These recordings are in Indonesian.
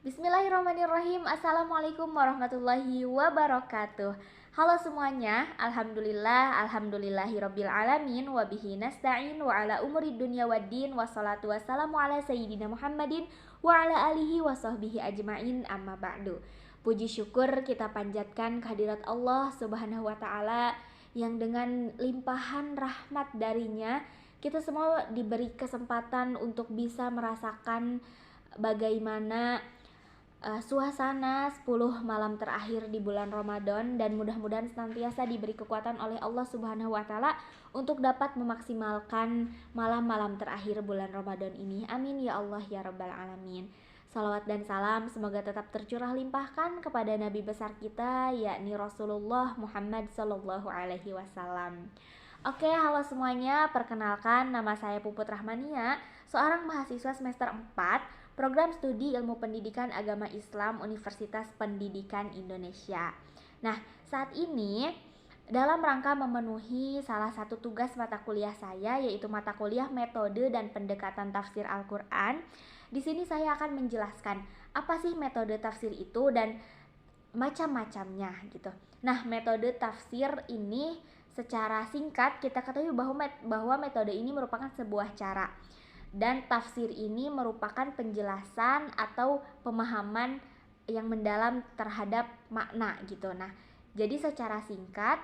Bismillahirrahmanirrahim. Assalamualaikum warahmatullahi wabarakatuh. Halo semuanya, alhamdulillahirabbil alamin wa bihi nasta'in wa ala umuri dunya waddin wassalatu wassalamu ala sayyidina Muhammadin wa ala alihi wa sahbihi ajmain amma ba'du. Puji syukur kita panjatkan kehadirat Allah Subhanahu wa taala yang dengan limpahan rahmat darinya kita semua diberi kesempatan untuk bisa merasakan bagaimana suasana 10 malam terakhir di bulan Ramadan, dan mudah-mudahan senantiasa diberi kekuatan oleh Allah Subhanahu wa taala untuk dapat memaksimalkan malam-malam terakhir bulan Ramadan ini. Amin ya Allah ya rabbal alamin. Salawat dan salam semoga tetap tercurah limpahkan kepada nabi besar kita, yakni Rasulullah Muhammad sallallahu alaihi wasallam. Oke, halo semuanya, perkenalkan nama saya Puput Rahmania, seorang mahasiswa semester 4 Program Studi Ilmu Pendidikan Agama Islam Universitas Pendidikan Indonesia. Nah, saat ini dalam rangka memenuhi salah satu tugas mata kuliah saya, yaitu mata kuliah Metode dan Pendekatan Tafsir Al-Quran. Di sini saya akan menjelaskan apa sih metode tafsir itu dan macam-macamnya gitu. Nah, metode tafsir ini secara singkat kita ketahui bahwa metode ini merupakan sebuah cara, dan tafsir ini merupakan penjelasan atau pemahaman yang mendalam terhadap makna gitu. Nah, jadi secara singkat,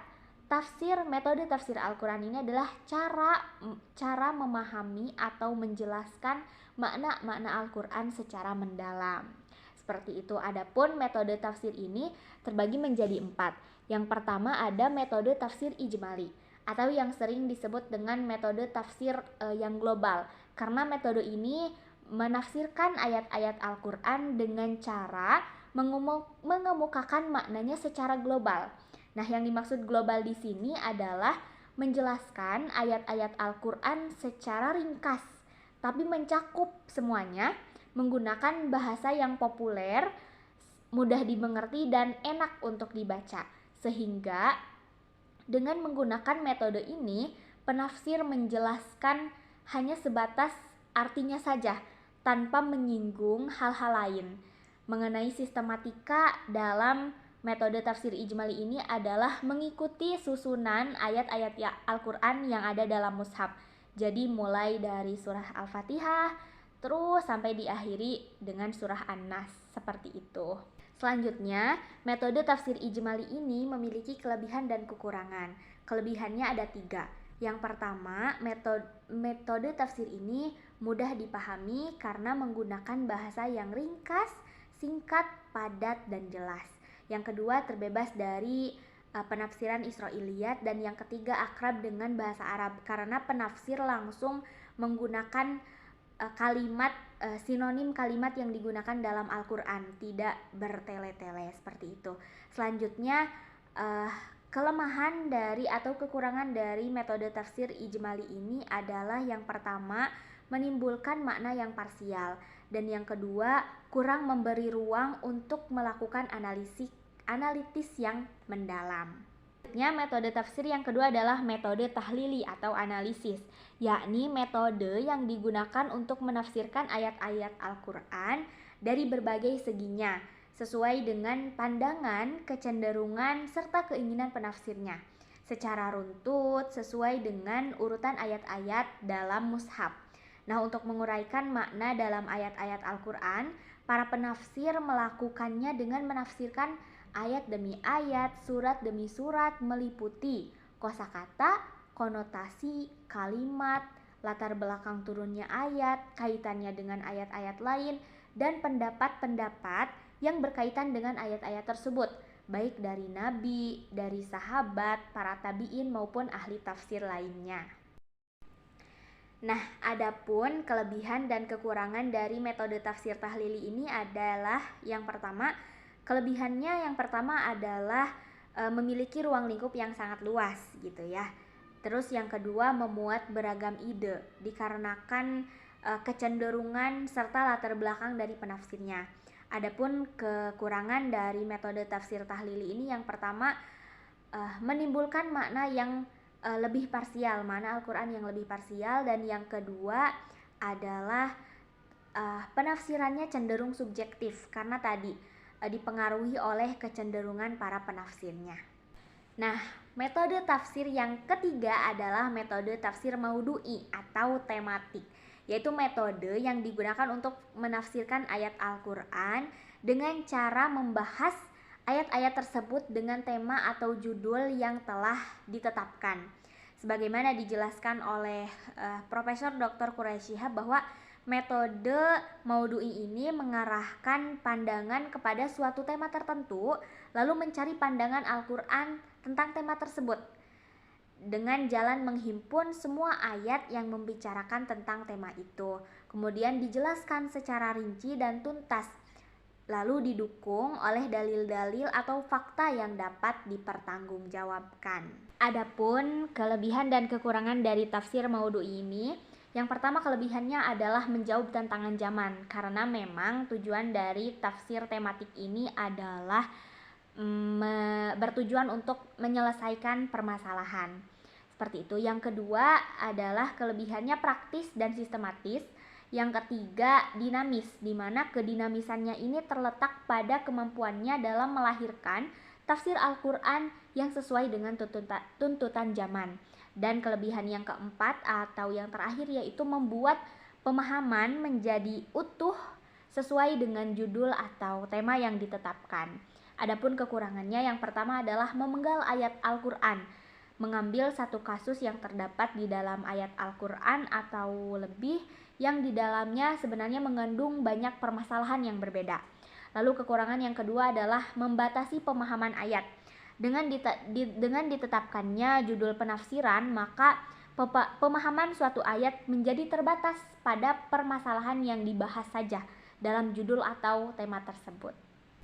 metode tafsir Al-Quran ini adalah cara memahami atau menjelaskan makna-makna Al-Quran secara mendalam. Seperti itu. Adapun metode tafsir ini terbagi menjadi 4. Yang pertama ada metode tafsir ijmali, atau yang sering disebut dengan metode tafsir yang global, karena metode ini menafsirkan ayat-ayat Al-Quran dengan cara mengemukakan maknanya secara global. Nah, yang dimaksud global di sini adalah menjelaskan ayat-ayat Al-Quran secara ringkas, tapi mencakup semuanya menggunakan bahasa yang populer, mudah dimengerti, dan enak untuk dibaca. Sehingga dengan menggunakan metode ini, penafsir menjelaskan hanya sebatas artinya saja, tanpa menyinggung hal-hal lain. Mengenai sistematika dalam metode tafsir ijmali ini adalah mengikuti susunan ayat-ayat Al-Quran yang ada dalam mushaf. Jadi mulai dari surah Al-Fatihah, terus sampai diakhiri dengan surah An-Nas, seperti itu. Selanjutnya, metode tafsir ijmali ini memiliki kelebihan dan kekurangan. Kelebihannya ada 3. Yang pertama, metode tafsir ini mudah dipahami karena menggunakan bahasa yang ringkas, singkat, padat, dan jelas. Yang kedua, terbebas dari penafsiran Israiliyat, dan yang ketiga, akrab dengan bahasa Arab karena penafsir langsung menggunakan kalimat sinonim kalimat yang digunakan dalam Al-Quran, tidak bertele-tele seperti itu. Selanjutnya, kelemahan dari atau kekurangan dari metode tafsir ijmali ini adalah yang pertama, menimbulkan makna yang parsial, dan yang kedua, kurang memberi ruang untuk melakukan analitis yang mendalam. Metode tafsir yang kedua adalah metode tahlili atau analisis, yakni metode yang digunakan untuk menafsirkan ayat-ayat Al-Quran dari berbagai seginya, sesuai dengan pandangan, kecenderungan, serta keinginan penafsirnya, secara runtut sesuai dengan urutan ayat-ayat dalam mushaf. Nah, untuk menguraikan makna dalam ayat-ayat Al-Quran, para penafsir melakukannya dengan menafsirkan ayat demi ayat, surat demi surat, meliputi kosakata, konotasi, kalimat, latar belakang turunnya ayat, kaitannya dengan ayat-ayat lain, dan pendapat-pendapat yang berkaitan dengan ayat-ayat tersebut, baik dari nabi, dari sahabat, para tabi'in, maupun ahli tafsir lainnya. Nah, adapun kelebihan dan kekurangan dari metode tafsir tahlili ini adalah yang pertama, kelebihannya yang pertama adalah memiliki ruang lingkup yang sangat luas gitu ya. Terus yang kedua, memuat beragam ide dikarenakan kecenderungan serta latar belakang dari penafsirnya. Adapun kekurangan dari metode tafsir tahlili ini yang pertama, menimbulkan makna yang lebih parsial, makna Al-Quran yang lebih parsial, dan yang kedua adalah penafsirannya cenderung subjektif karena tadi dipengaruhi oleh kecenderungan para penafsirnya. Nah, metode tafsir yang ketiga adalah metode tafsir maudu'i atau tematik, yaitu metode yang digunakan untuk menafsirkan ayat Al-Quran dengan cara membahas ayat-ayat tersebut dengan tema atau judul yang telah ditetapkan. Sebagaimana dijelaskan oleh Profesor Dr. Quraish Shihab bahwa metode maudu'i ini mengarahkan pandangan kepada suatu tema tertentu, lalu mencari pandangan Al-Quran tentang tema tersebut dengan jalan menghimpun semua ayat yang membicarakan tentang tema itu, kemudian dijelaskan secara rinci dan tuntas, lalu didukung oleh dalil-dalil atau fakta yang dapat dipertanggungjawabkan. Adapun kelebihan dan kekurangan dari tafsir maudu'i ini, yang pertama kelebihannya adalah menjawab tantangan zaman, karena memang tujuan dari tafsir tematik ini adalah bertujuan untuk menyelesaikan permasalahan. Seperti itu. Yang kedua adalah kelebihannya praktis dan sistematis. Yang ketiga dinamis, di mana kedinamisannya ini terletak pada kemampuannya dalam melahirkan tafsir Al-Quran yang sesuai dengan tuntutan zaman. Dan kelebihan yang keempat atau yang terakhir yaitu membuat pemahaman menjadi utuh sesuai dengan judul atau tema yang ditetapkan. Adapun kekurangannya yang pertama adalah memenggal ayat Al-Quran, mengambil satu kasus yang terdapat di dalam ayat Al-Quran atau lebih yang di dalamnya sebenarnya mengandung banyak permasalahan yang berbeda. Lalu kekurangan yang kedua adalah membatasi pemahaman ayat. Dengan ditetapkannya judul penafsiran, maka pemahaman suatu ayat menjadi terbatas pada permasalahan yang dibahas saja dalam judul atau tema tersebut.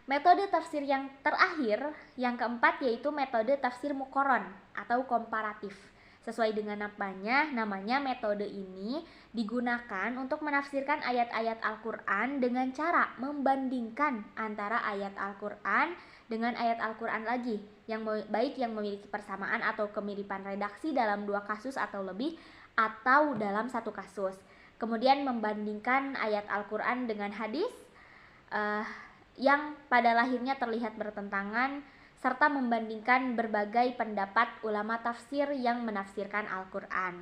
Metode tafsir yang terakhir, yang keempat, yaitu metode tafsir muqaron atau komparatif. Sesuai dengan namanya metode ini digunakan untuk menafsirkan ayat-ayat Al-Quran dengan cara membandingkan antara ayat Al-Quran dengan ayat Al-Quran lagi, yang baik yang memiliki persamaan atau kemiripan redaksi dalam dua kasus atau lebih, atau dalam satu kasus. Kemudian membandingkan ayat Al-Quran dengan hadis yang pada lahirnya terlihat bertentangan, serta membandingkan berbagai pendapat ulama tafsir yang menafsirkan Al-Quran.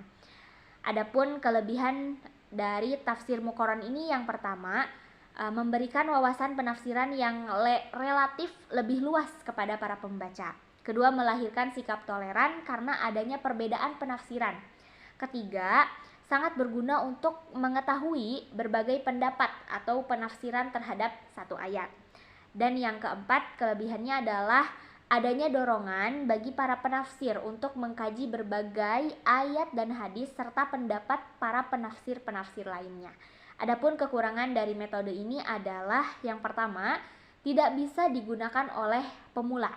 Adapun kelebihan dari tafsir muqaron ini, yang pertama, memberikan wawasan penafsiran yang relatif lebih luas kepada para pembaca. Kedua, melahirkan sikap toleran karena adanya perbedaan penafsiran. Ketiga, sangat berguna untuk mengetahui berbagai pendapat atau penafsiran terhadap satu ayat. Dan yang keempat, kelebihannya adalah adanya dorongan bagi para penafsir untuk mengkaji berbagai ayat dan hadis serta pendapat para penafsir-penafsir lainnya. Adapun kekurangan dari metode ini adalah yang pertama, tidak bisa digunakan oleh pemula.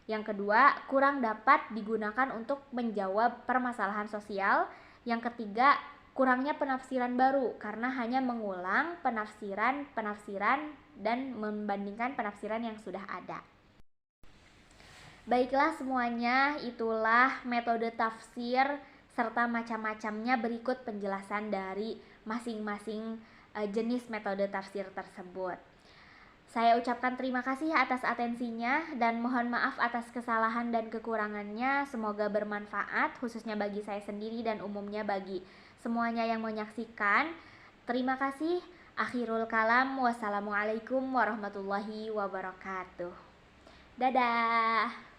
Yang kedua, kurang dapat digunakan untuk menjawab permasalahan sosial. Yang ketiga, kurangnya penafsiran baru karena hanya mengulang penafsiran dan membandingkan penafsiran yang sudah ada. Baiklah semuanya, itulah metode tafsir serta macam-macamnya. Berikut penjelasan dari masing-masing jenis metode tafsir tersebut. Saya ucapkan terima kasih atas atensinya dan mohon maaf atas kesalahan dan kekurangannya. Semoga bermanfaat khususnya bagi saya sendiri dan umumnya bagi semuanya yang menyaksikan. Terima kasih. Akhirul kalam. Wassalamualaikum warahmatullahi wabarakatuh. Dadah.